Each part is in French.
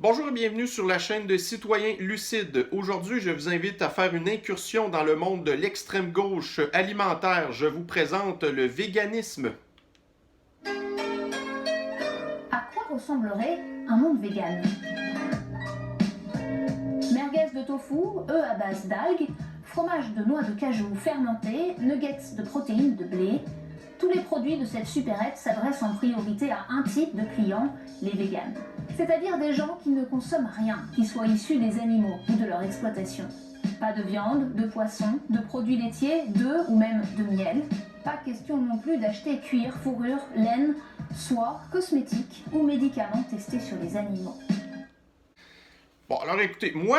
Bonjour et bienvenue sur la chaîne de Citoyens Lucides. Aujourd'hui, je vous invite à faire une incursion dans le monde de l'extrême gauche alimentaire. Je vous présente le véganisme. À quoi ressemblerait un monde vegan? Merguez de tofu, œufs à base d'algues, fromage de noix de cajou fermenté, nuggets de protéines de blé. Tous les produits de cette supérette s'adressent en priorité à un type de clients, les véganes. C'est-à-dire des gens qui ne consomment rien qui soit issu des animaux ou de leur exploitation. Pas de viande, de poisson, de produits laitiers, d'œufs ou même de miel. Pas question non plus d'acheter cuir, fourrure, laine, soie, cosmétiques ou médicaments testés sur les animaux. Bon, alors écoutez, moi,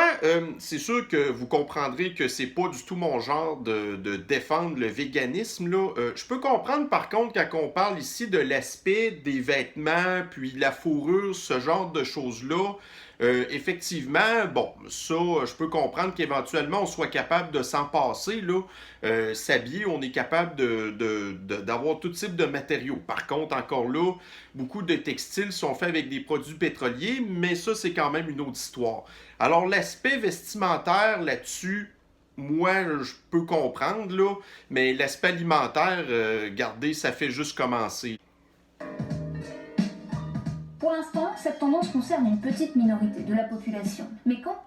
c'est sûr que vous comprendrez que c'est pas du tout mon genre de défendre le véganisme, là. Je peux comprendre, par contre, quand on parle ici de l'aspect des vêtements, puis de la fourrure, ce genre de choses-là, effectivement, bon, ça, je peux comprendre qu'éventuellement, on soit capable de s'en passer, là. S'habiller, on est capable d'avoir tout type de matériaux. Par contre, encore là, beaucoup de textiles sont faits avec des produits pétroliers, mais ça, c'est quand même une autre histoire. Alors, l'aspect vestimentaire là-dessus, moi, je peux comprendre, là, mais l'aspect alimentaire, regardez, ça fait juste commencer. Pour l'instant, cette tendance concerne une petite minorité de la population. Mais quand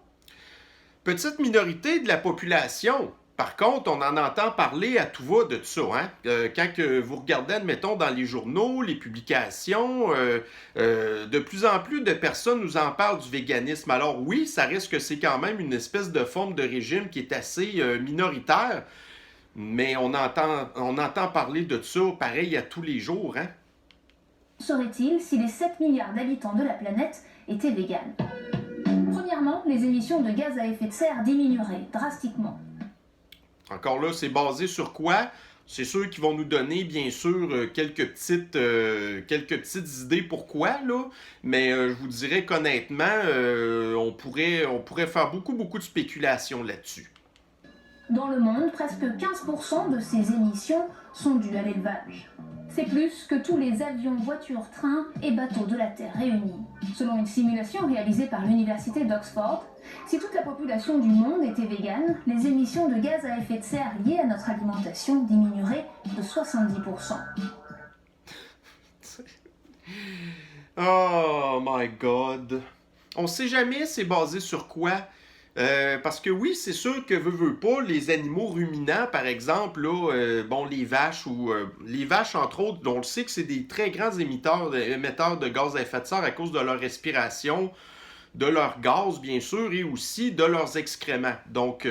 Petite minorité de la population. Par contre, on en entend parler à tout va de ça. Hein? Quand que vous regardez, admettons, dans les journaux, les publications, de plus en plus de personnes nous en parlent du véganisme. Alors oui, ça risque que c'est quand même une espèce de forme de régime qui est assez minoritaire, mais on entend parler de ça pareil à tous les jours. Hein? serait-il si les 7 milliards d'habitants de la planète étaient véganes? Premièrement, les émissions de gaz à effet de serre diminueraient drastiquement. Encore là, c'est basé sur quoi? C'est sûr qu'ils vont nous donner, bien sûr, quelques petites idées pourquoi, là. Mais je vous dirais qu'honnêtement, on pourrait faire beaucoup, beaucoup de spéculations là-dessus. Dans le monde, presque 15% de ces émissions sont dues à l'élevage. C'est plus que tous les avions, voitures, trains et bateaux de la Terre réunis. Selon une simulation réalisée par l'université d'Oxford, si toute la population du monde était végane, les émissions de gaz à effet de serre liées à notre alimentation diminueraient de 70%. Oh my God. On sait jamais c'est basé sur quoi. Parce que oui, c'est sûr que veut pas, les animaux ruminants, par exemple, là, bon, les vaches ou les vaches, entre autres, on le sait que c'est des très grands émetteurs de gaz à effet de serre à cause de leur respiration, de leur gaz, bien sûr, et aussi de leurs excréments. Donc,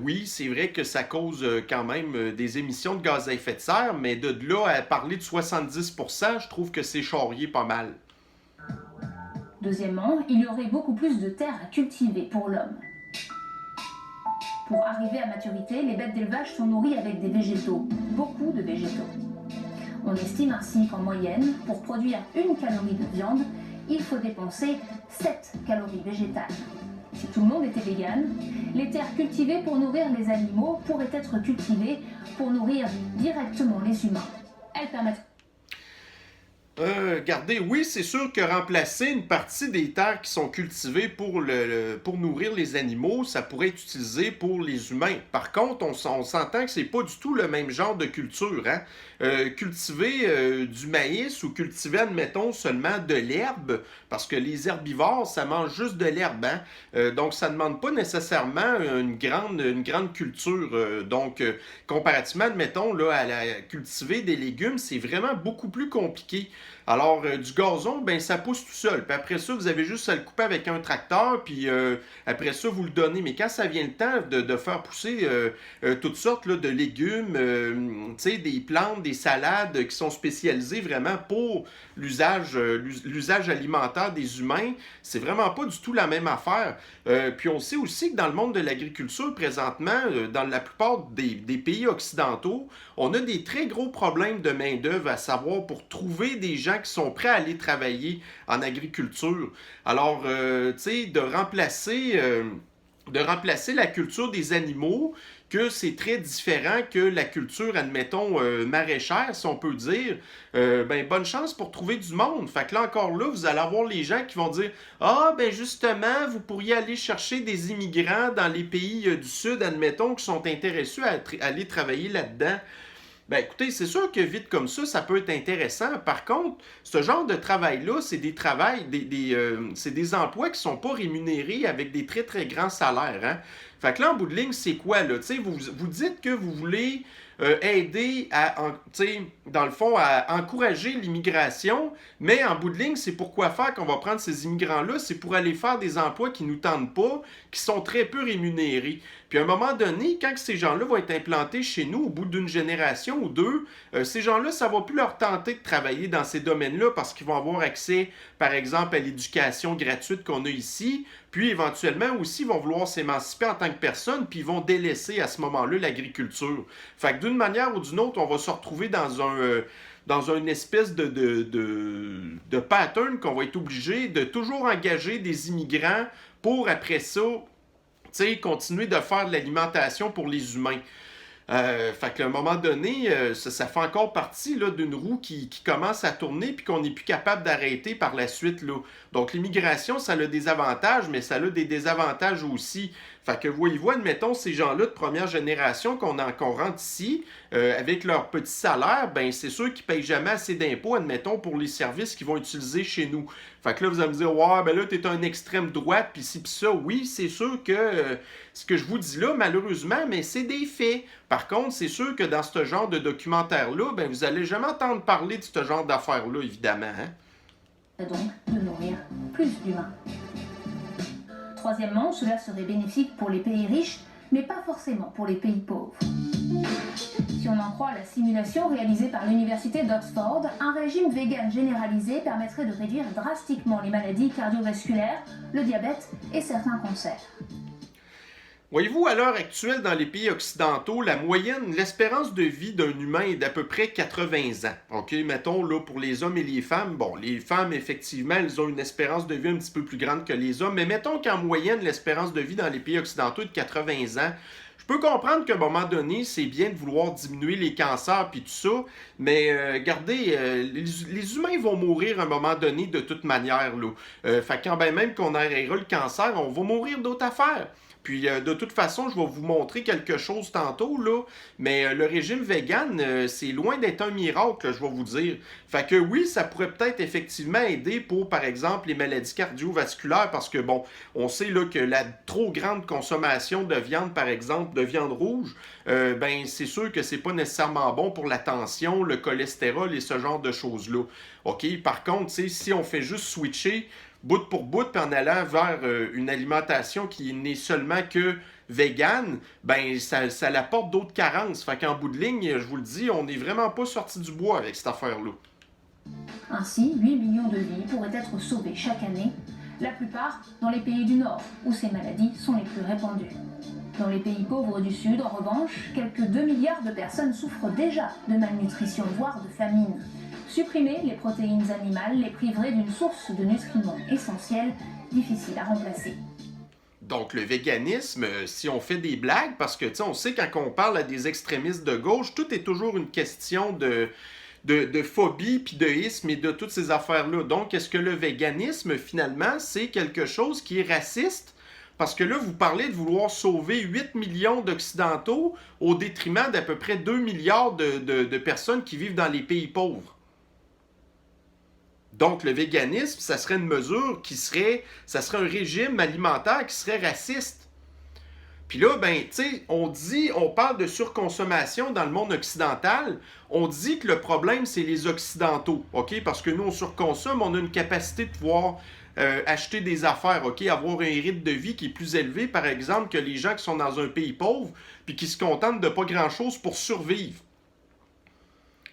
oui, c'est vrai que ça cause quand même des émissions de gaz à effet de serre, mais de là à parler de 70%, je trouve que c'est charrié pas mal. Deuxièmement, il y aurait beaucoup plus de terres à cultiver pour l'homme. Pour arriver à maturité, les bêtes d'élevage sont nourries avec des végétaux, beaucoup de végétaux. On estime ainsi qu'en moyenne, pour produire 1 calorie de viande, il faut dépenser 7 calories végétales. Si tout le monde était vegan, les terres cultivées pour nourrir les animaux pourraient être cultivées pour nourrir directement les humains. Elles permettent Regardez, oui, c'est sûr que remplacer une partie des terres qui sont cultivées pour nourrir les animaux, ça pourrait être utilisé pour les humains. Par contre, on s'entend que c'est pas du tout le même genre de culture. Hein? Cultiver du maïs ou cultiver, admettons, seulement de l'herbe, parce que les herbivores, ça mange juste de l'herbe. Hein? Donc, ça ne demande pas nécessairement une grande culture. Comparativement, admettons, là, cultiver des légumes, c'est vraiment beaucoup plus compliqué. Alors, du gazon, ben ça pousse tout seul. Puis après ça, vous avez juste à le couper avec un tracteur, puis après ça, vous le donnez. Mais quand ça vient le temps de faire pousser toutes sortes là, de légumes, tu sais, des plantes, des salades qui sont spécialisées vraiment pour l'usage alimentaire des humains, c'est vraiment pas du tout la même affaire. Puis on sait aussi que dans le monde de l'agriculture, présentement, dans la plupart des pays occidentaux, on a des très gros problèmes de main-d'œuvre, à savoir pour trouver des gens qui sont prêts à aller travailler en agriculture. Alors, tu sais, de remplacer de remplacer la culture des animaux, que c'est très différent que la culture, admettons, maraîchère, si on peut dire, ben bonne chance pour trouver du monde. Fait que là, encore là, vous allez avoir les gens qui vont dire ah, ben justement, vous pourriez aller chercher des immigrants dans les pays du Sud, admettons, qui sont intéressés à aller travailler là-dedans. Ben écoutez, c'est sûr que vite comme ça peut être intéressant. Par contre, ce genre de travail-là, c'est des travails, c'est des emplois qui sont pas rémunérés avec des très très grands salaires. Hein? Fait que là, en bout de ligne, c'est quoi là? T'sais, vous dites que vous voulez aider dans le fond, à encourager l'immigration, mais en bout de ligne, c'est pour quoi faire qu'on va prendre ces immigrants-là? C'est pour aller faire des emplois qui ne nous tentent pas, qui sont très peu rémunérés. Puis à un moment donné, quand ces gens-là vont être implantés chez nous, au bout d'une génération ou deux, ces gens-là, ça ne va plus leur tenter de travailler dans ces domaines-là parce qu'ils vont avoir accès, par exemple, à l'éducation gratuite qu'on a ici, puis éventuellement aussi, ils vont vouloir s'émanciper en tant que personne, puis ils vont délaisser à ce moment-là l'agriculture. Fait que d'une manière ou d'une autre, on va se retrouver dans une espèce de pattern qu'on va être obligé de toujours engager des immigrants pour après ça, continuer de faire de l'alimentation pour les humains. Fait qu'à un moment donné, ça fait encore partie là, d'une roue qui commence à tourner puis qu'on n'est plus capable d'arrêter par la suite. Là. Donc l'immigration, ça a des avantages, mais ça a des désavantages aussi. Fait que voyez-vous, admettons, ces gens-là de première génération qu'on rentre ici, avec leur petit salaire, ben c'est sûr qu'ils ne payent jamais assez d'impôts, admettons, pour les services qu'ils vont utiliser chez nous. Fait que là, vous allez me dire, ouais, ben là, t'es un extrême droite, puis ci, puis ça. Oui, c'est sûr que ce que je vous dis là, malheureusement, mais c'est des faits. Par contre, c'est sûr que dans ce genre de documentaire-là, ben vous n'allez jamais entendre parler de ce genre d'affaires-là, évidemment. Hein? Donc, de nourrir plus d'humains. Troisièmement, cela serait bénéfique pour les pays riches, mais pas forcément pour les pays pauvres. Si on en croit la simulation réalisée par l'université d'Oxford, un régime vegan généralisé permettrait de réduire drastiquement les maladies cardiovasculaires, le diabète et certains cancers. Voyez-vous, à l'heure actuelle, dans les pays occidentaux, la moyenne, l'espérance de vie d'un humain est d'à peu près 80 ans. OK, mettons, là, pour les hommes et les femmes, bon, les femmes, effectivement, elles ont une espérance de vie un petit peu plus grande que les hommes, mais mettons qu'en moyenne, l'espérance de vie dans les pays occidentaux est de 80 ans. Je peux comprendre qu'à un moment donné, c'est bien de vouloir diminuer les cancers puis tout ça, mais regardez, les humains vont mourir à un moment donné de toute manière. Là. Fait quand ben même qu'on arrêtera le cancer, on va mourir d'autres affaires. Puis de toute façon, je vais vous montrer quelque chose tantôt, là, mais le régime vegan, c'est loin d'être un miracle, je vais vous dire. Fait que oui, ça pourrait peut-être effectivement aider pour, par exemple, les maladies cardiovasculaires, parce que bon, on sait là, que la trop grande consommation de viande, par exemple, de viande rouge, ben c'est sûr que c'est pas nécessairement bon pour la tension, le cholestérol et ce genre de choses-là. OK? Par contre, si on fait juste switcher bout pour bout, puis en allant vers une alimentation qui n'est seulement que végane, ben ça apporte d'autres carences. Fait qu'en bout de ligne, je vous le dis, on n'est vraiment pas sorti du bois avec cette affaire-là. Ainsi, 8 millions de vies pourraient être sauvées chaque année, la plupart dans les pays du Nord, où ces maladies sont les plus répandues. Dans les pays pauvres du Sud, en revanche, quelques 2 milliards de personnes souffrent déjà de malnutrition, voire de famine. Supprimer les protéines animales les priverait d'une source de nutriments essentiels, difficile à remplacer. Donc le véganisme, si on fait des blagues, parce que on sait quand on parle à des extrémistes de gauche, tout est toujours une question de phobie, puis de isme et de toutes ces affaires-là. Donc est-ce que le véganisme, finalement, c'est quelque chose qui est raciste? Parce que là, vous parlez de vouloir sauver 8 millions d'Occidentaux au détriment d'à peu près 2 milliards de personnes qui vivent dans les pays pauvres. Donc, le véganisme, ça serait une mesure ça serait un régime alimentaire qui serait raciste. Puis là, ben, tu sais, on parle de surconsommation dans le monde occidental. On dit que le problème, c'est les Occidentaux, OK? Parce que nous, on surconsomme, on a une capacité de pouvoir acheter des affaires, OK? Avoir un rythme de vie qui est plus élevé, par exemple, que les gens qui sont dans un pays pauvre, puis qui se contentent de pas grand-chose pour survivre.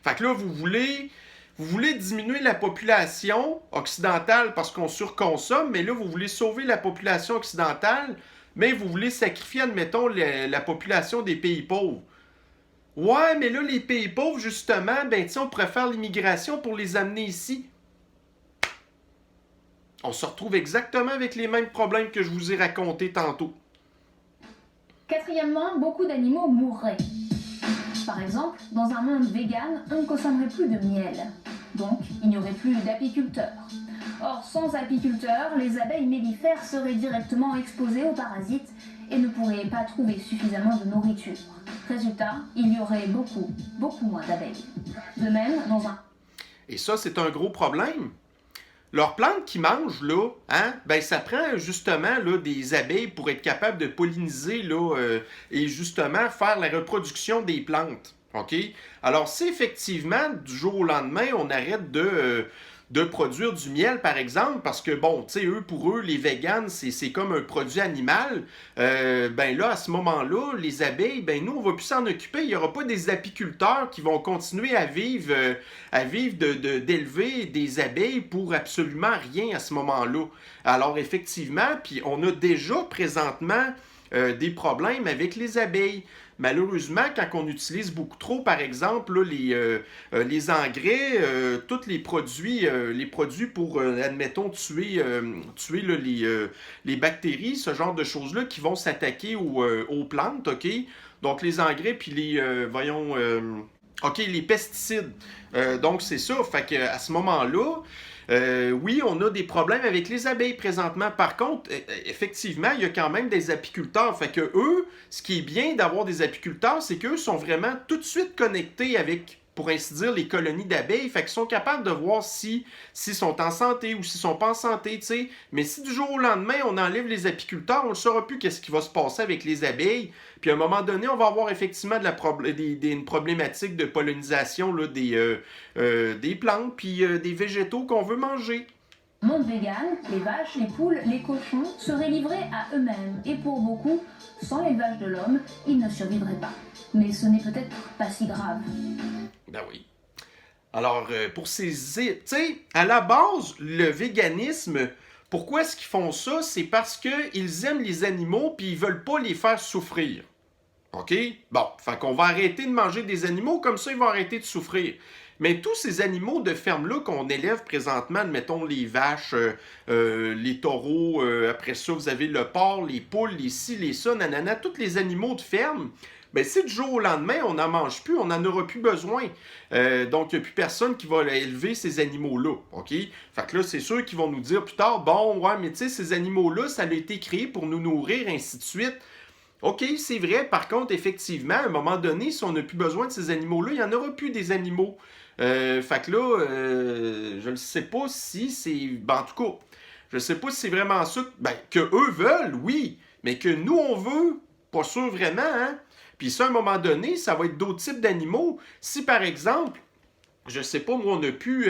Fait que là, vous voulez diminuer la population occidentale parce qu'on surconsomme, mais là, vous voulez sauver la population occidentale, mais vous voulez sacrifier, admettons, la population des pays pauvres. Ouais, mais là, les pays pauvres, justement, ben, on pourrait faire l'immigration pour les amener ici. On se retrouve exactement avec les mêmes problèmes que je vous ai racontés tantôt. Quatrièmement, beaucoup d'animaux mourraient. Par exemple, dans un monde vegan, on ne consommerait plus de miel. Donc, il n'y aurait plus d'apiculteurs. Or, sans apiculteurs, les abeilles mellifères seraient directement exposées aux parasites et ne pourraient pas trouver suffisamment de nourriture. Résultat, il y aurait beaucoup moins d'abeilles. De même, dans un... Et ça, c'est un gros problème. Leurs plantes qu'ils mangent, là, hein, ben ça prend justement là, des abeilles pour être capable de polliniser là, et justement faire la reproduction des plantes. OK? Alors, si effectivement, du jour au lendemain, on arrête de produire du miel, par exemple, parce que, bon, tu sais, pour eux, les véganes, c'est comme un produit animal, ben là, à ce moment-là, les abeilles, ben nous, on va plus s'en occuper. Il n'y aura pas des apiculteurs qui vont continuer à vivre d'élever des abeilles pour absolument rien à ce moment-là. Alors, effectivement, puis on a déjà présentement des problèmes avec les abeilles. Malheureusement, quand on utilise beaucoup trop, par exemple, là, les engrais, tous les produits pour, admettons, tuer là, les bactéries, ce genre de choses-là qui vont s'attaquer aux plantes, OK? Donc, les engrais, puis OK, les pesticides. Donc, c'est ça. Fait qu'à ce moment-là, oui, on a des problèmes avec les abeilles présentement. Par contre, effectivement, il y a quand même des apiculteurs. Fait que eux, ce qui est bien d'avoir des apiculteurs, c'est qu'eux sont vraiment tout de suite connectés avec, pour ainsi dire, les colonies d'abeilles. Fait qu'ils sont capables de voir s'ils sont en santé ou s'ils sont pas en santé, tu sais. Mais si du jour au lendemain, on enlève les apiculteurs, on ne saura plus qu'est-ce qui va se passer avec les abeilles. Puis à un moment donné, on va avoir effectivement une problématique de pollinisation là, des plantes puis des végétaux qu'on veut manger. Monde vegan, les vaches, les poules, les cochons seraient livrés à eux-mêmes. Et pour beaucoup, sans l'élevage de l'homme, ils ne survivraient pas. Mais ce n'est peut-être pas si grave. Ben oui. Alors, pour ces... Tu sais, à la base, le véganisme, pourquoi est-ce qu'ils font ça? C'est parce qu'ils aiment les animaux puis ils veulent pas les faire souffrir. OK? Bon, fait qu'on va arrêter de manger des animaux, comme ça, ils vont arrêter de souffrir. Mais tous ces animaux de ferme-là qu'on élève présentement, mettons les vaches, les taureaux, après ça, vous avez le porc, les poules, les ci, les ça, nanana, tous les animaux de ferme, ben si du jour au lendemain, on n'en mange plus, on n'en aura plus besoin. Donc, il n'y a plus personne qui va élever ces animaux-là, OK? Fait que là, c'est sûr qu'ils vont nous dire plus tard, bon, ouais, mais tu sais, ces animaux-là, ça a été créé pour nous nourrir, ainsi de suite. OK, c'est vrai. Par contre, effectivement, à un moment donné, si on n'a plus besoin de ces animaux-là, il n'y en aura plus des animaux. Fait que là, je ne sais pas si c'est... Ben, en tout cas, je ne sais pas si c'est vraiment ça que eux veulent, oui. Mais que nous, on veut, pas sûr vraiment, hein. Puis ça, à un moment donné, ça va être d'autres types d'animaux. Si, par exemple, je ne sais pas, moi, on n'a plus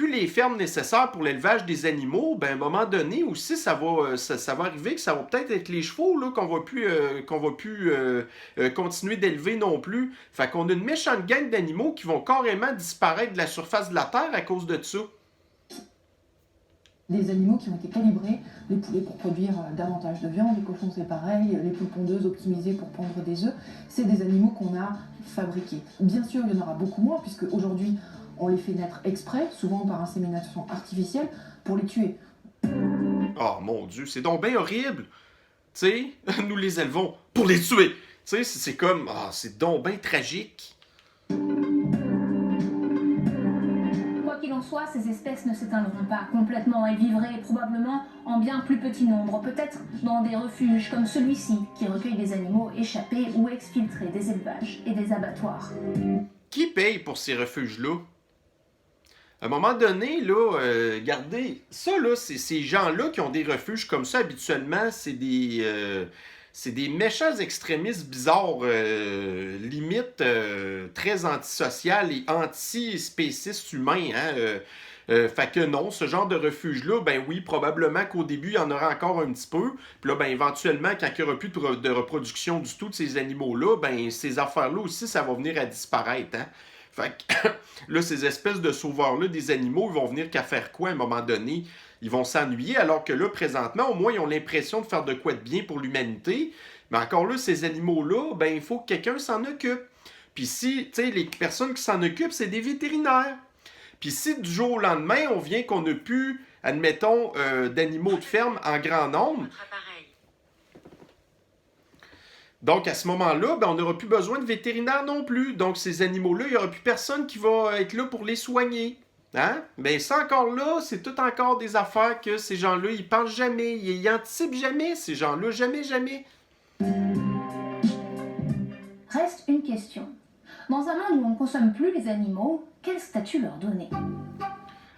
les fermes nécessaires pour l'élevage des animaux, ben à un moment donné aussi, ça va arriver que ça va peut-être être les chevaux là, qu'on va plus continuer d'élever non plus. Fait qu'on a une méchante gang d'animaux qui vont carrément disparaître de la surface de la Terre à cause de ça. Des animaux qui ont été calibrés, les poulets pour produire davantage de viande, les cochons c'est pareil, les poules pondeuses optimisées pour pondre des œufs, c'est des animaux qu'on a fabriqués. Bien sûr, il y en aura beaucoup moins, puisque aujourd'hui, on les fait naître exprès, souvent par insémination artificielle, pour les tuer. Oh mon Dieu, c'est donc bien horrible! Tu sais, nous les élevons pour les tuer! Tu sais, c'est comme, c'est donc bien tragique. Quoi qu'il en soit, ces espèces ne s'éteindront pas complètement et vivraient probablement en bien plus petit nombre, peut-être dans des refuges comme celui-ci, qui recueille des animaux échappés ou exfiltrés des élevages et des abattoirs. Qui paye pour ces refuges-là? À un moment donné, là, regardez, ça, là, c'est ces gens-là qui ont des refuges comme ça, habituellement, c'est des méchants extrémistes bizarres, limite très antisocial et anti-spécistes humains, hein. Fait que non, ce genre de refuge-là, ben oui, probablement qu'au début, il y en aura encore un petit peu. Puis là, ben éventuellement, quand il n'y aura plus de reproduction du tout de ces animaux-là, ben ces affaires-là aussi, ça va venir à disparaître, hein. Fait que là, ces espèces de sauveurs-là des animaux, ils vont venir qu'à faire quoi à un moment donné? Ils vont s'ennuyer, alors que là, présentement, au moins, ils ont l'impression de faire de quoi de bien pour l'humanité. Mais encore là, ces animaux-là, ben il faut que quelqu'un s'en occupe. Puis si, tu sais, les personnes qui s'en occupent, c'est des vétérinaires. Puis si du jour au lendemain, on vient qu'on n'a plus, admettons, d'animaux de ferme en grand nombre, Donc, à ce moment-là, ben, on n'aura plus besoin de vétérinaire non plus. Donc, ces animaux-là, il n'y aura plus personne qui va être là pour les soigner. Hein? Ben, ça encore là, c'est tout encore des affaires que ces gens-là, ils pensent jamais. Ils anticipent jamais, ces gens-là. Jamais, jamais. Reste une question. Dans un monde où on ne consomme plus les animaux, quel statut leur donner?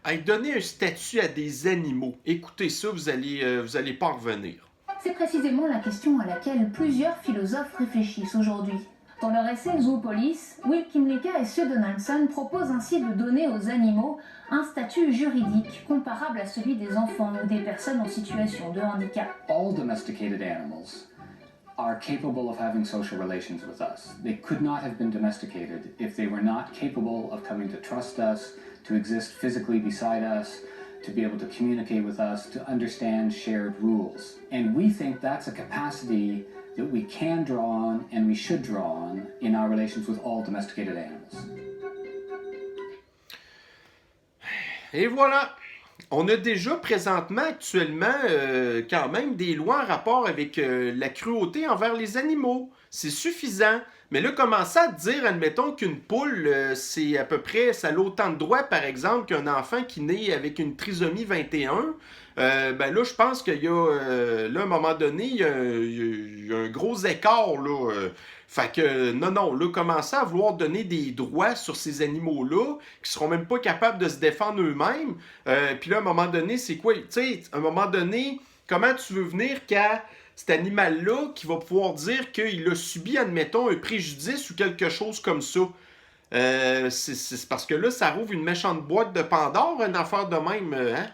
Hey, donner un statut à des animaux. Écoutez ça, vous allez pas en revenir. C'est précisément la question à laquelle plusieurs philosophes réfléchissent aujourd'hui. Dans leur essai Zoopolis, Will Kymlicka et Sue Donaldson proposent ainsi de donner aux animaux un statut juridique comparable à celui des enfants ou des personnes en situation de handicap. All domesticated animals are capable of having social relations with us. They could not have been domesticated if they were not capable of coming to trust us, to exist physically beside us, to be able to communicate with us, to understand shared rules. And we think that's a capacity that we can draw on and we should draw on in our relations with all domesticated animals. Et voilà! On a déjà présentement, actuellement, quand même des lois en rapport avec la cruauté envers les animaux. C'est suffisant. Mais là, commencer à dire, admettons qu'une poule, c'est à peu près, ça a autant de droits, par exemple, qu'un enfant qui naît avec une trisomie 21, ben là, je pense qu'il y a, là, à un moment donné, il y a un gros écart, là. Fait que, non, là, commencer à vouloir donner des droits sur ces animaux-là, qui seront même pas capables de se défendre eux-mêmes, puis là, à un moment donné, c'est quoi? Tu sais, à un moment donné, comment tu veux venir qu'à cet animal-là qui va pouvoir dire qu'il a subi, admettons, un préjudice ou quelque chose comme ça? C'est parce que là, ça rouvre une méchante boîte de Pandore, une affaire de même, hein?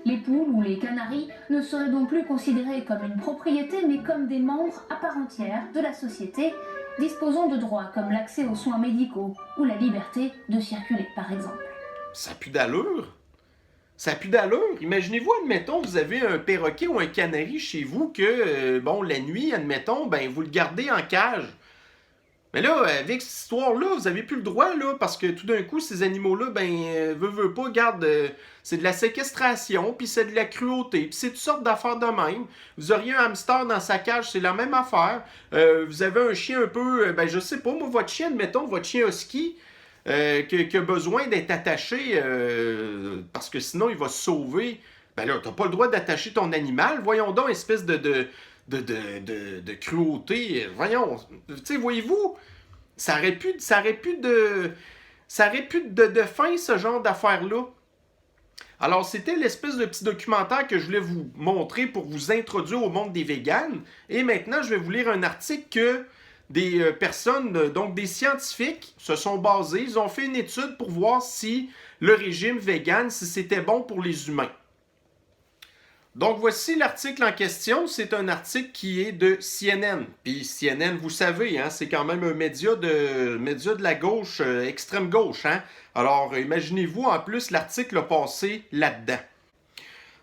Les poules ou les canaris ne seraient donc plus considérés comme une propriété, mais comme des membres à part entière de la société, disposant de droits comme l'accès aux soins médicaux ou la liberté de circuler, par exemple. Ça n'a plus d'allure. Ça n'a plus d'allure. Imaginez-vous, admettons, vous avez un perroquet ou un canari chez vous que, bon, la nuit, admettons, ben, vous le gardez en cage. Mais là, avec cette histoire-là, vous n'avez plus le droit, là, parce que tout d'un coup, ces animaux-là, ben, veut pas, garde, c'est de la séquestration, puis c'est de la cruauté, puis c'est toutes sortes d'affaires de même. Vous auriez un hamster dans sa cage, c'est la même affaire. Vous avez un chien un peu, ben, je sais pas, moi, votre chien, admettons, votre chien husky, qui a besoin d'être attaché, parce que sinon, il va se sauver. Ben là, t'as pas le droit d'attacher ton animal. Voyons donc, espèce de cruauté. Voyons, tu sais, voyez-vous, ça aurait pu de fin, ce genre d'affaires-là. Alors, c'était l'espèce de petit documentaire que je voulais vous montrer pour vous introduire au monde des véganes. Et maintenant, je vais vous lire un article que des personnes, donc des scientifiques, se sont basés. Ils ont fait une étude pour voir si le régime vegan, si c'était bon pour les humains. Donc, voici l'article en question. C'est un article qui est de CNN. Puis CNN, vous savez, hein, c'est quand même un média de la gauche, extrême gauche. Hein? Alors, imaginez-vous, en plus, l'article a passé là-dedans.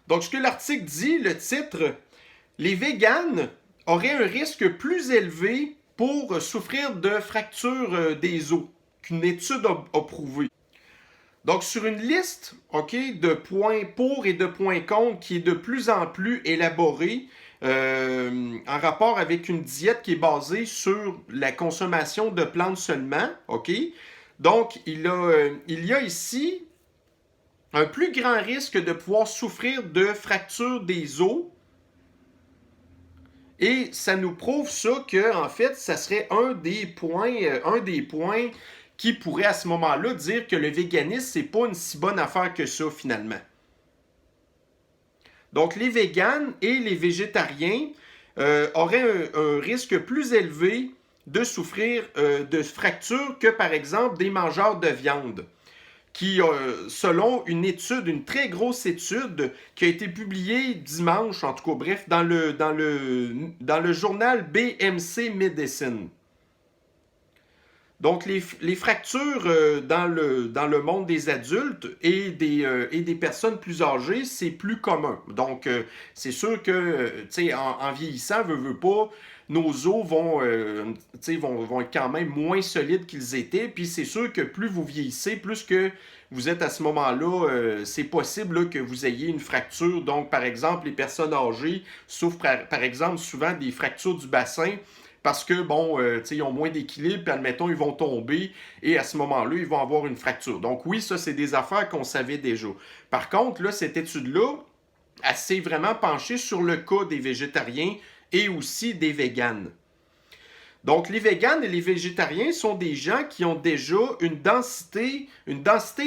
Donc, ce que l'article dit, le titre, « Les véganes auraient un risque plus élevé pour souffrir de fractures des os qu'une étude a prouvé. » Donc, sur une liste, de points pour et de points contre qui est de plus en plus élaborée en rapport avec une diète qui est basée sur la consommation de plantes seulement, Donc, il y a ici un plus grand risque de pouvoir souffrir de fractures des os. Et ça nous prouve ça que, en fait, ça serait un des points qui pourrait à ce moment-là dire que le véganisme, c'est pas une si bonne affaire que ça, finalement. Donc, les véganes et les végétariens auraient un risque plus élevé de souffrir de fractures que, par exemple, des mangeurs de viande, qui, selon une très grosse étude, qui a été publiée dimanche, en tout cas, bref, dans le journal BMC Medicine. Donc, les fractures dans le monde des adultes et des personnes plus âgées, c'est plus commun. Donc, c'est sûr que, tu sais, en vieillissant, veut pas, nos os vont être quand même moins solides qu'ils étaient. Puis, c'est sûr que plus vous vieillissez, plus que vous êtes à ce moment-là, c'est possible là, que vous ayez une fracture. Donc, par exemple, les personnes âgées souffrent, par exemple, souvent des fractures du bassin parce que, bon, ils ont moins d'équilibre, puis admettons, ils vont tomber, et à ce moment-là, ils vont avoir une fracture. Donc oui, ça, c'est des affaires qu'on savait déjà. Par contre, là, cette étude-là, elle s'est vraiment penchée sur le cas des végétariens et aussi des véganes. Donc, les véganes et les végétariens sont des gens qui ont déjà une densité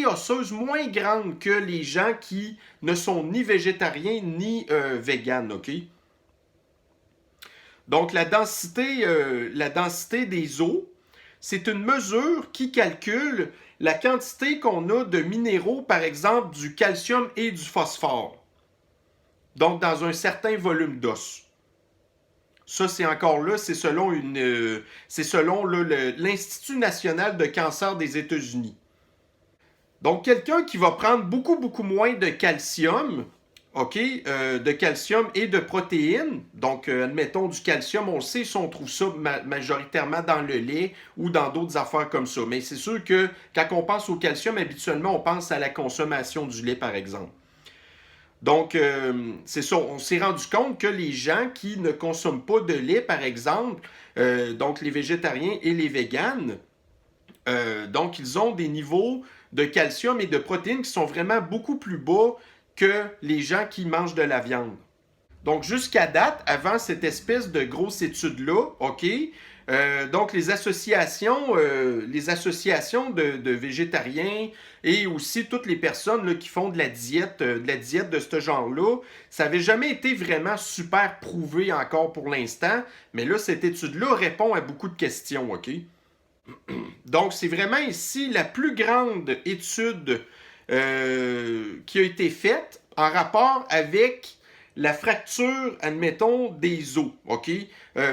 osseuse moins grande que les gens qui ne sont ni végétariens ni véganes, OK? Donc, la densité des os, c'est une mesure qui calcule la quantité qu'on a de minéraux, par exemple, du calcium et du phosphore. Donc, dans un certain volume d'os. Ça, c'est encore là, c'est selon l'Institut national de cancer des États-Unis. Donc, quelqu'un qui va prendre beaucoup, beaucoup moins de calcium, OK, de calcium et de protéines. Donc, admettons du calcium, on sait si on trouve ça majoritairement dans le lait ou dans d'autres affaires comme ça. Mais c'est sûr que quand on pense au calcium, habituellement, on pense à la consommation du lait, par exemple. Donc, c'est ça, on s'est rendu compte que les gens qui ne consomment pas de lait, par exemple, donc les végétariens et les véganes, donc ils ont des niveaux de calcium et de protéines qui sont vraiment beaucoup plus bas que les gens qui mangent de la viande. Donc, jusqu'à date, avant cette espèce de grosse étude-là, OK, donc les associations de végétariens et aussi toutes les personnes là, qui font de la diète de ce genre-là, ça n'avait jamais été vraiment super prouvé encore pour l'instant, mais là, cette étude-là répond à beaucoup de questions, OK? Donc, c'est vraiment ici la plus grande étude qui a été faite en rapport avec la fracture, admettons, des os, OK?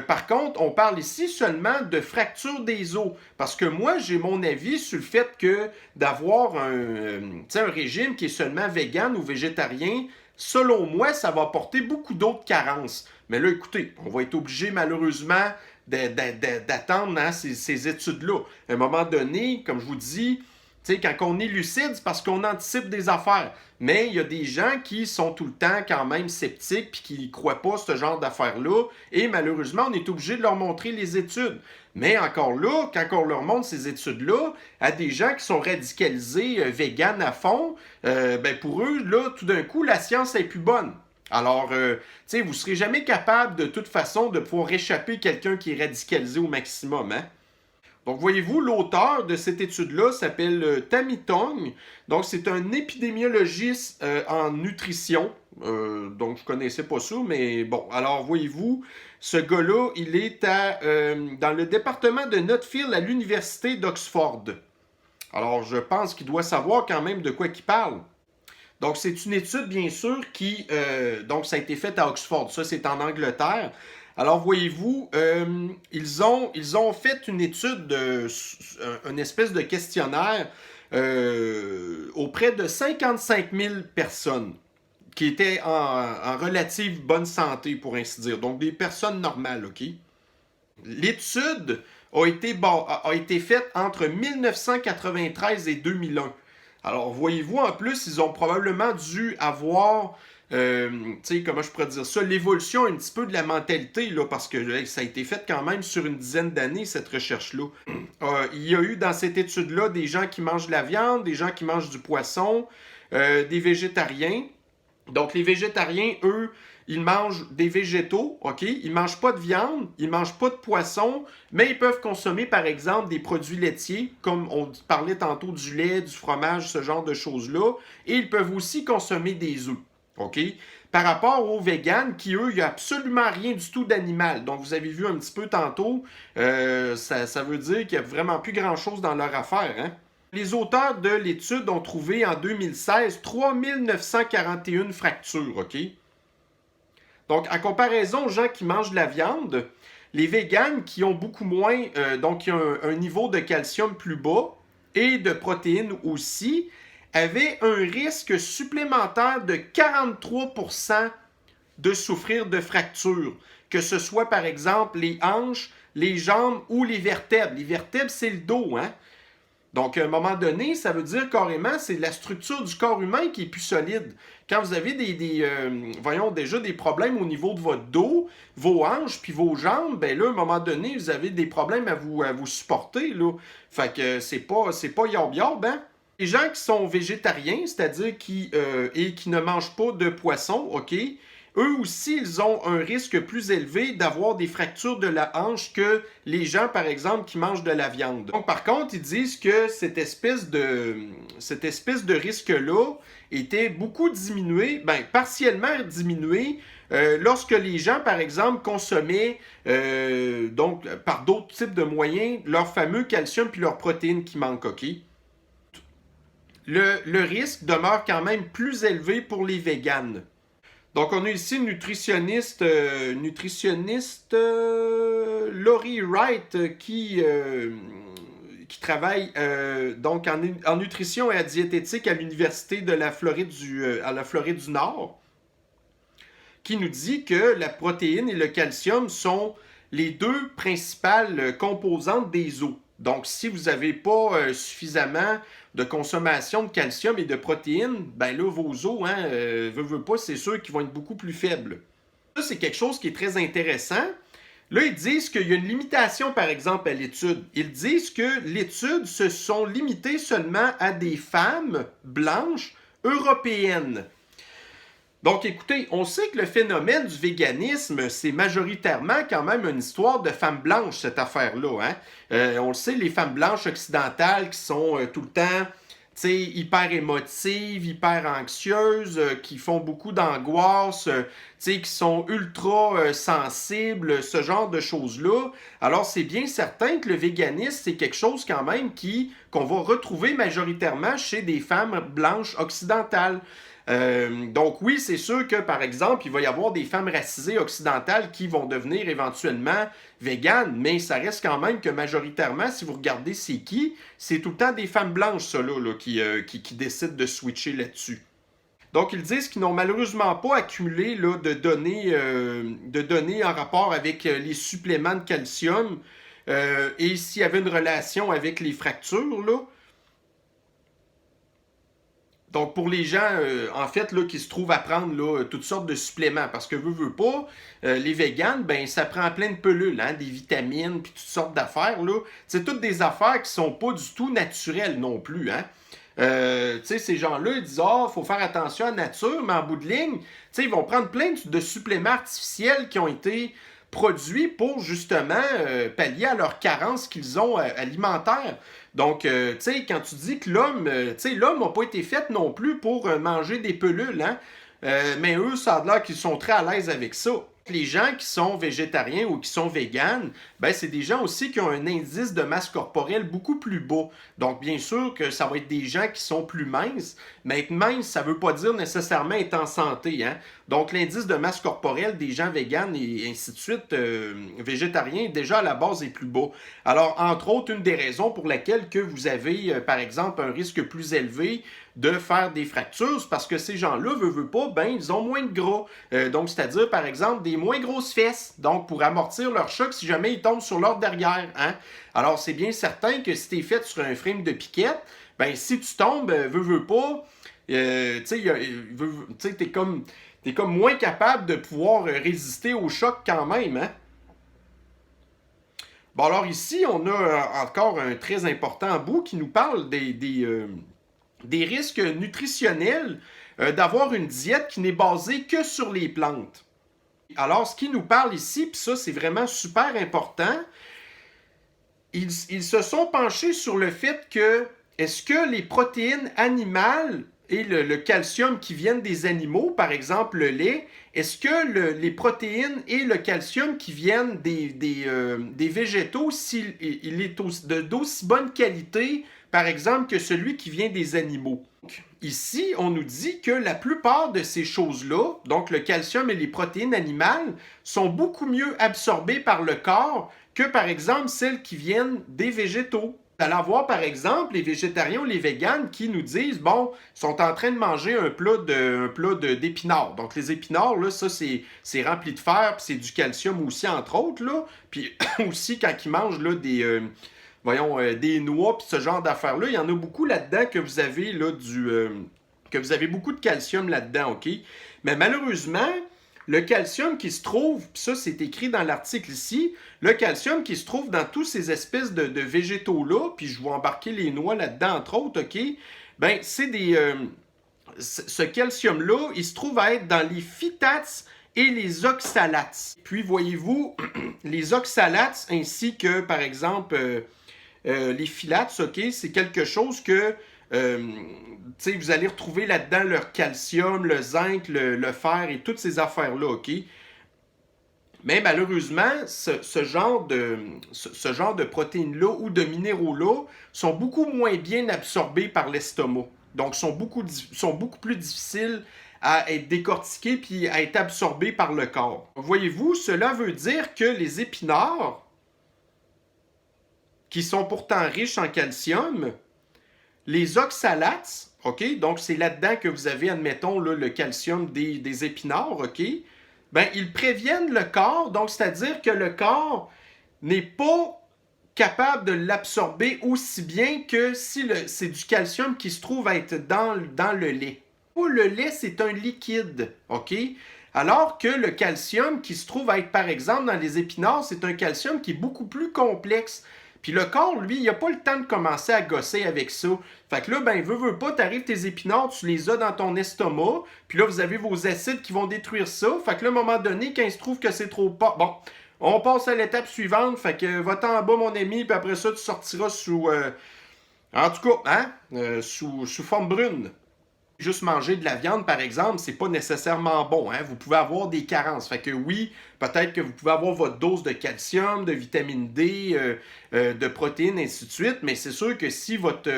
Par contre, on parle ici seulement de fracture des os, parce que moi, j'ai mon avis sur le fait que d'avoir un régime qui est seulement vegan ou végétarien, selon moi, ça va apporter beaucoup d'autres carences. Mais là, écoutez, on va être obligé, malheureusement, d'attendre ces études-là. À un moment donné, comme je vous dis, quand on est lucide, c'est parce qu'on anticipe des affaires. Mais il y a des gens qui sont tout le temps quand même sceptiques et qui ne croient pas ce genre d'affaires-là. Et malheureusement, on est obligé de leur montrer les études. Mais encore là, quand on leur montre ces études-là à des gens qui sont radicalisés, véganes à fond, pour eux, là, tout d'un coup, la science est plus bonne. Alors, vous ne serez jamais capable de toute façon de pouvoir échapper quelqu'un qui est radicalisé au maximum, hein? Donc, voyez-vous, l'auteur de cette étude-là s'appelle Tammy Tong. Donc, c'est un épidémiologiste en nutrition. Donc, je ne connaissais pas ça, mais bon. Alors, voyez-vous, ce gars-là, il est dans le département de Nutfield à l'université d'Oxford. Alors, je pense qu'il doit savoir quand même de quoi il parle. Donc, c'est une étude, bien sûr, donc, ça a été fait à Oxford. Ça, c'est en Angleterre. Alors, voyez-vous, ils ont fait une étude, une espèce de questionnaire auprès de 55 000 personnes qui étaient en relative bonne santé, pour ainsi dire. Donc, des personnes normales, OK? L'étude a été faite entre 1993 et 2001. Alors, voyez-vous, en plus, ils ont probablement dû avoir... comment je pourrais dire ça, l'évolution un petit peu de la mentalité, là, parce que ça a été fait quand même sur une dizaine d'années, cette recherche-là. Il y a eu dans cette étude-là des gens qui mangent de la viande, des gens qui mangent du poisson, des végétariens. Donc, les végétariens, eux, ils mangent des végétaux, OK? Ils ne mangent pas de viande, ils ne mangent pas de poisson, mais ils peuvent consommer, par exemple, des produits laitiers, comme on parlait tantôt du lait, du fromage, ce genre de choses-là. Et ils peuvent aussi consommer des œufs. OK? Par rapport aux véganes, qui, eux, il n'y a absolument rien du tout d'animal. Donc, vous avez vu un petit peu tantôt, ça veut dire qu'il n'y a vraiment plus grand-chose dans leur affaire. Hein? Les auteurs de l'étude ont trouvé en 2016 3941 fractures. OK? Donc, en comparaison aux gens qui mangent de la viande, les véganes qui ont beaucoup moins, donc qui ont un niveau de calcium plus bas et de protéines aussi, avait un risque supplémentaire de 43% de souffrir de fractures, que ce soit par exemple les hanches, les jambes ou les vertèbres. Les vertèbres, c'est le dos, hein? Donc, à un moment donné, ça veut dire carrément, c'est la structure du corps humain qui est plus solide. Quand vous avez voyons, déjà des problèmes au niveau de votre dos, vos hanches puis vos jambes, ben là, à un moment donné, vous avez des problèmes à vous supporter, là. Fait que c'est pas yorb-yorb, hein? Les gens qui sont végétariens, c'est-à-dire qui ne mangent pas de poisson, OK? Eux aussi, ils ont un risque plus élevé d'avoir des fractures de la hanche que les gens, par exemple, qui mangent de la viande. Donc, par contre, ils disent que cette espèce de risque-là était beaucoup diminué, partiellement diminué, lorsque les gens, par exemple, consommaient, donc, par d'autres types de moyens, leur fameux calcium puis leurs protéines qui manquent, OK? Le risque demeure quand même plus élevé pour les véganes. Donc, on a ici une nutritionniste Laurie Wright qui travaille donc en nutrition et en diététique à l'Université de la Floride du Nord, qui nous dit que la protéine et le calcium sont les deux principales composantes des os. Donc, si vous n'avez pas suffisamment de consommation de calcium et de protéines, ben là, vos os, veut pas, c'est sûr qu'ils vont être beaucoup plus faibles. Ça, c'est quelque chose qui est très intéressant. Là, ils disent qu'il y a une limitation, par exemple, à l'étude. Ils disent que l'étude se sont limitées seulement à des femmes blanches européennes. Donc, écoutez, on sait que le phénomène du véganisme, c'est majoritairement quand même une histoire de femmes blanches, cette affaire-là. On le sait, les femmes blanches occidentales qui sont tout le temps hyper émotives, hyper anxieuses, qui font beaucoup d'angoisse, qui sont ultra sensibles, ce genre de choses-là. Alors, c'est bien certain que le véganisme, c'est quelque chose quand même qu'on va retrouver majoritairement chez des femmes blanches occidentales. Donc oui, c'est sûr que, par exemple, il va y avoir des femmes racisées occidentales qui vont devenir éventuellement véganes, mais ça reste quand même que majoritairement, si vous regardez c'est tout le temps des femmes blanches, ça, là, qui décident de switcher là-dessus. Donc, ils disent qu'ils n'ont malheureusement pas accumulé là, de données en rapport avec les suppléments de calcium et s'il y avait une relation avec les fractures, là. Donc, pour les gens, en fait, là, qui se trouvent à prendre là, toutes sortes de suppléments, parce que veut pas, les véganes, ben, ça prend plein de pelules, des vitamines, puis toutes sortes d'affaires, là. C'est toutes des affaires qui sont pas du tout naturelles non plus, ces gens-là, ils disent « Ah, faut faire attention à la nature », mais en bout de ligne, ils vont prendre plein de suppléments artificiels qui ont été produits pour, justement, pallier à leurs carences qu'ils ont alimentaires. Donc, quand tu dis que l'homme n'a pas été fait non plus pour manger des pelules, mais eux, ça a l'air qu'ils sont très à l'aise avec ça. Les gens qui sont végétariens ou qui sont véganes, ben c'est des gens aussi qui ont un indice de masse corporelle beaucoup plus bas. Donc, bien sûr que ça va être des gens qui sont plus minces, mais être mince, ça ne veut pas dire nécessairement être en santé. Donc, l'indice de masse corporelle des gens véganes et ainsi de suite, végétariens, déjà à la base est plus bas. Alors, entre autres, une des raisons pour laquelle que vous avez, par exemple, un risque plus élevé de faire des fractures, c'est parce que ces gens-là, veulent pas, ben, ils ont moins de gras. Donc, c'est-à-dire, par exemple, des moins grosses fesses. Donc, pour amortir leur choc si jamais ils tombent sur leur derrière. Alors, c'est bien certain que si tu es fait sur un frame de piquette, ben, si tu tombes, veux pas, t'es comme moins capable de pouvoir résister au choc quand même, Bon, alors ici, on a encore un très important bout qui nous parle des risques nutritionnels d'avoir une diète qui n'est basée que sur les plantes. Alors, ce qui nous parle ici, puis ça, c'est vraiment super important, ils se sont penchés sur le fait que est-ce que les protéines animales et le calcium qui viennent des animaux, par exemple le lait, est-ce que les protéines et le calcium qui viennent des végétaux, il est d'aussi bonne qualité, par exemple, que celui qui vient des animaux? Ici, on nous dit que la plupart de ces choses-là, donc le calcium et les protéines animales, sont beaucoup mieux absorbées par le corps que, par exemple, celles qui viennent des végétaux. Vous allez avoir, par exemple, les végétariens ou les véganes qui nous disent, bon, sont en train de manger un plat d'épinards. Donc, les épinards, là, ça, c'est rempli de fer, puis c'est du calcium aussi, entre autres, là. Puis aussi, quand ils mangent là, des noix, puis ce genre d'affaires-là. Il y en a beaucoup là-dedans que vous avez là, que vous avez beaucoup de calcium là-dedans, OK? Mais malheureusement, le calcium qui se trouve, puis ça c'est écrit dans l'article ici, le calcium qui se trouve dans tous ces espèces de végétaux-là, puis je vais embarquer les noix là-dedans entre autres, OK? Ben, c'est des... ce calcium-là, il se trouve à être dans les phytates et les oxalates. Puis voyez-vous, les oxalates ainsi que, par exemple, les phytates, OK, c'est quelque chose que vous allez retrouver là-dedans leur calcium, le zinc, le fer et toutes ces affaires-là, OK? Mais malheureusement, ce genre de protéines-là ou de minéraux-là sont beaucoup moins bien absorbés par l'estomac. Donc, sont beaucoup plus difficiles à être décortiqués puis à être absorbés par le corps. Voyez-vous, cela veut dire que les épinards, qui sont pourtant riches en calcium, les oxalates, OK, donc c'est là-dedans que vous avez, admettons, là, le calcium des épinards, OK, ben, ils préviennent le corps, donc c'est-à-dire que le corps n'est pas capable de l'absorber aussi bien que si c'est du calcium qui se trouve à être dans le lait. Le lait, c'est un liquide, OK? Alors que le calcium qui se trouve à être, par exemple, dans les épinards, c'est un calcium qui est beaucoup plus complexe. Puis le corps, lui, il n'a pas le temps de commencer à gosser avec ça. Fait que là, ben, veut pas, t'arrives tes épinards, tu les as dans ton estomac, puis là, vous avez vos acides qui vont détruire ça. Fait que là, à un moment donné, quand il se trouve que c'est trop pas... Bon, on passe à l'étape suivante, fait que va-t'en en bas, mon ami, puis après ça, tu sortiras sous... en tout cas, hein, sous forme brune. Juste manger de la viande, par exemple, c'est pas nécessairement bon. Hein? Vous pouvez avoir des carences. Fait que oui, peut-être que vous pouvez avoir votre dose de calcium, de vitamine D, de protéines, et ainsi de suite. Mais c'est sûr que si votre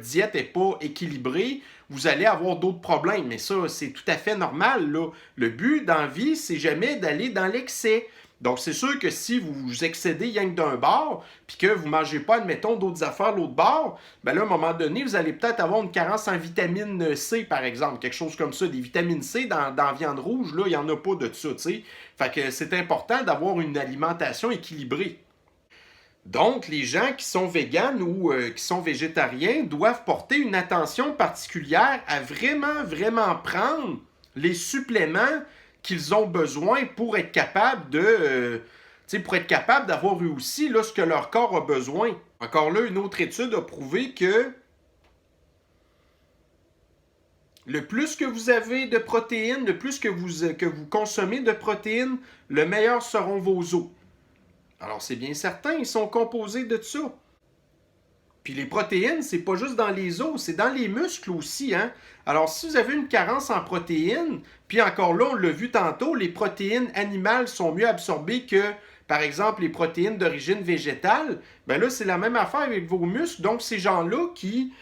diète n'est pas équilibrée, vous allez avoir d'autres problèmes. Mais ça, c'est tout à fait normal, là. Le but dans la vie, c'est jamais d'aller dans l'excès. Donc, c'est sûr que si vous excédez rien que d'un bord, puis que vous ne mangez pas, admettons, d'autres affaires l'autre bord, ben là, à un moment donné, vous allez peut-être avoir une carence en vitamine C, par exemple, quelque chose comme ça. Des vitamines C dans la viande rouge, là, il n'y en a pas de ça, tu sais. Fait que c'est important d'avoir une alimentation équilibrée. Donc, les gens qui sont véganes ou qui sont végétariens doivent porter une attention particulière à vraiment prendre les suppléments qu'ils ont besoin pour être capables d'avoir eux aussi là, ce que leur corps a besoin. Encore là, une autre étude a prouvé que le plus que vous avez de protéines, le plus que vous consommez de protéines, le meilleur seront vos os. Alors c'est bien certain, ils sont composés de ça. Puis les protéines, c'est pas juste dans les os, c'est dans les muscles aussi, hein. Alors, si vous avez une carence en protéines, puis encore là, on l'a vu tantôt, les protéines animales sont mieux absorbées que, par exemple, les protéines d'origine végétale, ben là, c'est la même affaire avec vos muscles. Donc, ces gens-là qui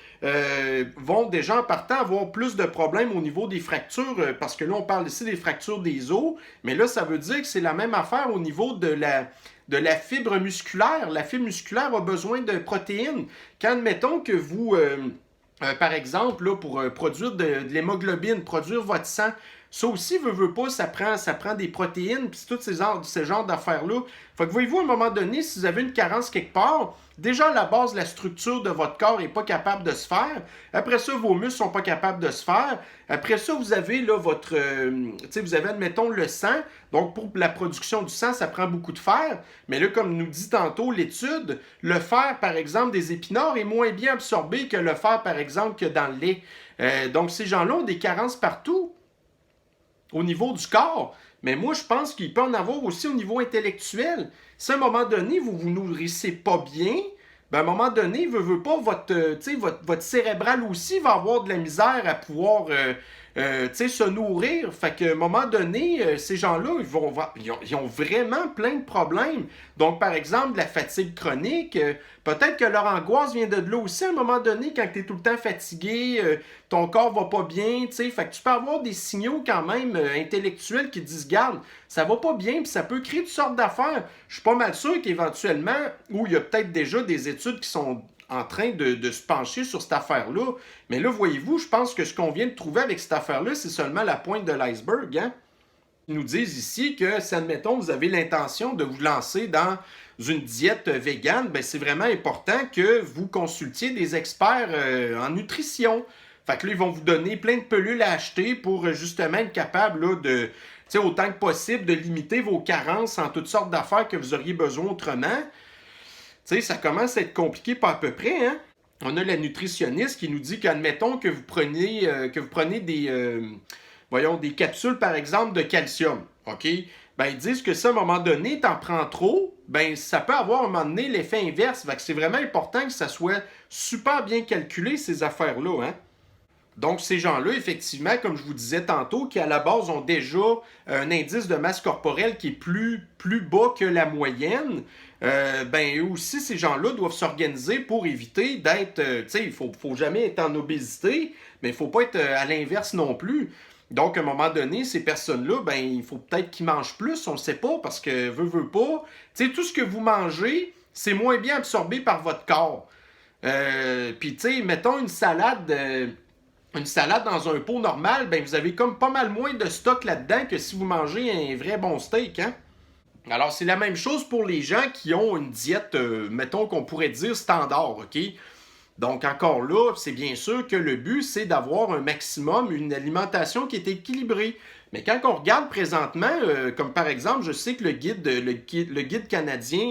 vont déjà en partant avoir plus de problèmes au niveau des fractures, parce que là, on parle ici des fractures des os, mais là, ça veut dire que c'est la même affaire au niveau de la fibre musculaire. La fibre musculaire a besoin de protéines. Quand, admettons que vous, par exemple, là, pour produire de l'hémoglobine, produire votre sang, ça aussi, veut pas, ça prend des protéines, puis tous ces genres d'affaires-là. Fait que voyez-vous, à un moment donné, si vous avez une carence quelque part, déjà à la base, la structure de votre corps n'est pas capable de se faire. Après ça, vos muscles sont pas capables de se faire. Après ça, vous avez là votre... vous avez, admettons, le sang. Donc, pour la production du sang, ça prend beaucoup de fer. Mais là, comme nous dit tantôt l'étude, le fer, par exemple, des épinards est moins bien absorbé que le fer, par exemple, que dans le lait. Donc, ces gens-là ont des carences partout au niveau du corps. Mais moi, je pense qu'il peut en avoir aussi au niveau intellectuel. Si à un moment donné, vous vous nourrissez pas bien, ben à un moment donné, veut pas, votre cérébral aussi va avoir de la misère à pouvoir se nourrir. Fait qu'à un moment donné, ces gens-là, ils ont vraiment plein de problèmes. Donc, par exemple, la fatigue chronique, peut-être que leur angoisse vient de là aussi à un moment donné, quand tu es tout le temps fatigué, ton corps va pas bien, tu sais. Fait que tu peux avoir des signaux quand même intellectuels qui disent, garde, ça va pas bien, puis ça peut créer toutes sortes d'affaires. Je suis pas mal sûr qu'éventuellement, ou il y a peut-être déjà des études qui sont en train de se pencher sur cette affaire-là. Mais là, voyez-vous, je pense que ce qu'on vient de trouver avec cette affaire-là, c'est seulement la pointe de l'iceberg, hein? Ils nous disent ici que si, admettons, vous avez l'intention de vous lancer dans une diète végane, ben c'est vraiment important que vous consultiez des experts en nutrition. Fait que là, ils vont vous donner plein de pelules à acheter pour justement être capable là, de, autant que possible, de limiter vos carences en toutes sortes d'affaires que vous auriez besoin autrement. Ça commence à être compliqué pas à peu près, hein? On a la nutritionniste qui nous dit qu'admettons que vous prenez des capsules, par exemple, de calcium, OK? Ben, ils disent que ça, à un moment donné, t'en prends trop, ben, ça peut avoir, à un moment donné, l'effet inverse. Fait que c'est vraiment important que ça soit super bien calculé, ces affaires-là, hein? Donc, ces gens-là, effectivement, comme je vous disais tantôt, qui à la base ont déjà un indice de masse corporelle qui est plus bas que la moyenne, ben eux aussi, ces gens-là doivent s'organiser pour éviter d'être, il faut jamais être en obésité, mais il ne faut pas être à l'inverse non plus. Donc, à un moment donné, ces personnes-là, ben il faut peut-être qu'ils mangent plus, on ne le sait pas, parce que veut pas, tout ce que vous mangez, c'est moins bien absorbé par votre corps. Puis, mettons une salade dans un pot normal, ben vous avez comme pas mal moins de stock là-dedans que si vous mangez un vrai bon steak, hein? Alors, c'est la même chose pour les gens qui ont une diète, mettons qu'on pourrait dire standard, OK? Donc, encore là, c'est bien sûr que le but, c'est d'avoir un maximum, une alimentation qui est équilibrée. Mais quand on regarde présentement, comme par exemple, je sais que le guide canadien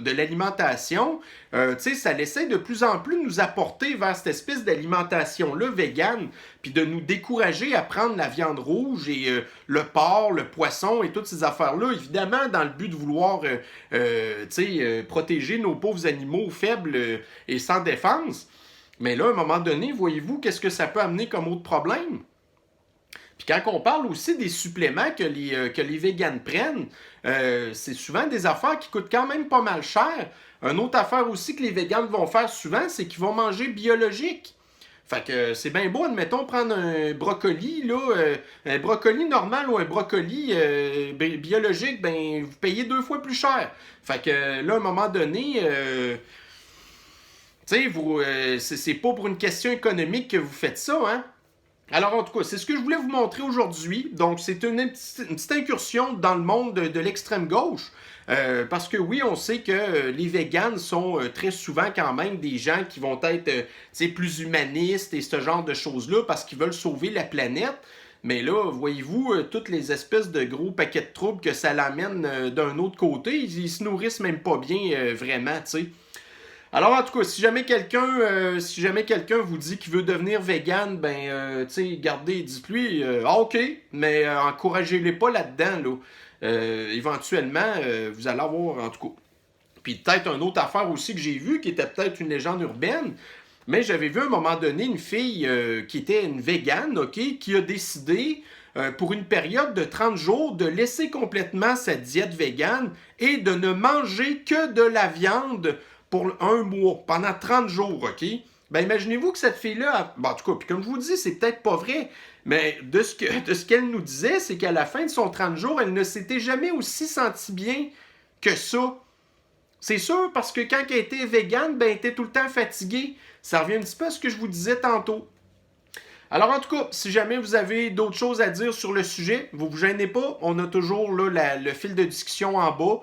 de l'alimentation, ça essaie de plus en plus de nous apporter vers cette espèce d'alimentation-là végane, puis de nous décourager à prendre la viande rouge et le porc, le poisson et toutes ces affaires-là, évidemment dans le but de vouloir protéger nos pauvres animaux faibles et sans défense. Mais là, à un moment donné, voyez-vous, qu'est-ce que ça peut amener comme autre problème? Puis quand on parle aussi des suppléments que les véganes prennent, c'est souvent des affaires qui coûtent quand même pas mal cher. Une autre affaire aussi que les véganes vont faire souvent, c'est qu'ils vont manger biologique. Fait que c'est bien beau, admettons, prendre un brocoli, là, un brocoli normal ou un brocoli biologique, ben vous payez 2 fois plus cher. Fait que là, à un moment donné, c'est pas pour une question économique que vous faites ça, hein? Alors, en tout cas, c'est ce que je voulais vous montrer aujourd'hui. Donc, c'est une petite incursion dans le monde de l'extrême gauche. Parce que oui, on sait que les véganes sont très souvent quand même des gens qui vont être plus humanistes et ce genre de choses-là parce qu'ils veulent sauver la planète. Mais là, voyez-vous, toutes les espèces de gros paquets de troubles que ça l'amène d'un autre côté, ils se nourrissent même pas bien vraiment, tu sais. Alors, en tout cas, si jamais quelqu'un vous dit qu'il veut devenir vegan, gardez, dites-lui, OK, mais encouragez-les pas là-dedans, là. Éventuellement, vous allez avoir, en tout cas. Puis peut-être une autre affaire aussi que j'ai vue, qui était peut-être une légende urbaine, mais j'avais vu à un moment donné une fille qui était une végane, OK, qui a décidé, pour une période de 30 jours, de laisser complètement sa diète végane et de ne manger que de la viande pour 1 mois, pendant 30 jours, OK? Ben imaginez-vous que cette fille-là, en tout cas, puis comme je vous dis, c'est peut-être pas vrai, mais de ce qu'elle nous disait, c'est qu'à la fin de son 30 jours, elle ne s'était jamais aussi sentie bien que ça. C'est sûr, parce que quand elle était végane, ben elle était tout le temps fatiguée. Ça revient un petit peu à ce que je vous disais tantôt. Alors en tout cas, si jamais vous avez d'autres choses à dire sur le sujet, vous vous gênez pas, on a toujours là, le fil de discussion en bas.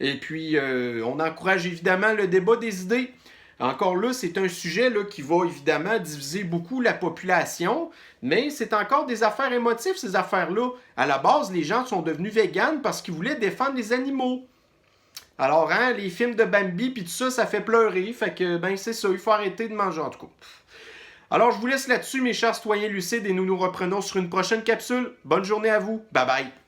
Et puis, on encourage évidemment le débat des idées. Encore là, c'est un sujet là, qui va évidemment diviser beaucoup la population, mais c'est encore des affaires émotives, ces affaires-là. À la base, les gens sont devenus véganes parce qu'ils voulaient défendre les animaux. Alors, hein, les films de Bambi puis tout ça, ça fait pleurer. Fait que, ben c'est ça, il faut arrêter de manger en tout cas. Alors, je vous laisse là-dessus, mes chers citoyens lucides, et nous nous reprenons sur une prochaine capsule. Bonne journée à vous. Bye bye.